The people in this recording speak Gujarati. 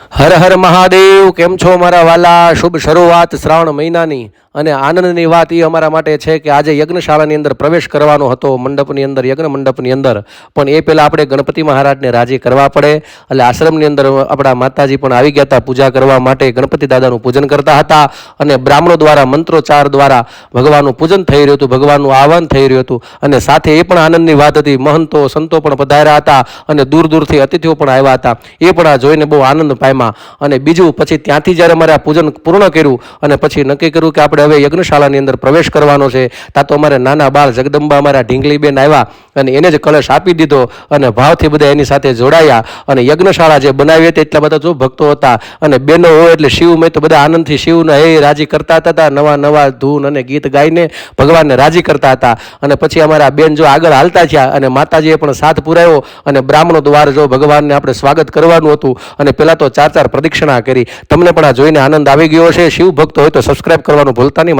હર હર મહાદેવ. કેમ છો મારા વાલા? શુભ શરૂઆત શ્રાવણ મહિનાની અને આનંદની વાત એ અમારા માટે છે કે આજે યજ્ઞશાળાની અંદર પ્રવેશ કરવાનો હતો, મંડપની અંદર, યજ્ઞ મંડપની અંદર. પણ એ પહેલાં આપણે ગણપતિ મહારાજને રાજી કરવા પડે. એટલે આશ્રમની અંદર આપણા માતાજી પણ આવી ગયા હતા પૂજા કરવા માટે. ગણપતિ દાદાનું પૂજન કરતા હતા અને બ્રાહ્મણો દ્વારા મંત્રોચ્ચાર દ્વારા ભગવાનનું પૂજન થઈ રહ્યું હતું, ભગવાનનું આહવાન થઈ રહ્યું હતું. અને સાથે એ પણ આનંદની વાત હતી, મહંતો સંતો પણ પધાર્યા હતા અને દૂર દૂરથી અતિથિઓ પણ આવ્યા હતા. એ પણ આ જોઈને બહુ આનંદ પામ્યા. અને બીજું પછી ત્યાંથી જ્યારે અમારે આ પૂજન પૂર્ણ કર્યું અને પછી નક્કી કર્યું કે આપણે હવે યજ્ઞશાળાની અંદર પ્રવેશ કરવાનો છે. ત્યાં તો અમારે નાના બાળ જગદંબા અમારા ઢીંગલીબેન આવ્યા અને એને જ કલશ આપી દીધો અને ભાવથી બધા એની સાથે જોડાયા. અને યજ્ઞશાળા જે બનાવી હતી એટલા બધા જો ભક્તો હતા અને બેનો હોય એટલે શિવમય તો બધા આનંદથી શિવને એ રાજી કરતા હતા. નવા નવા ધૂન અને ગીત ગાઈને ભગવાનને રાજી કરતા હતા. અને પછી અમારા બેન જો આગળ હાલતા થયા અને માતાજીએ પણ સાથ પુરાયો અને બ્રાહ્મણો દ્વારા જો ભગવાનને આપણે સ્વાગત કરવાનું હતું અને પહેલાં તો 4 પ્રદક્ષિણા કરી. તમને પણ આ જોઈને આનંદ આવી ગયો છે. શિવ ભક્તો હોય તો સબસ્ક્રાઈબ કરવાનું ભૂલતા નહીં.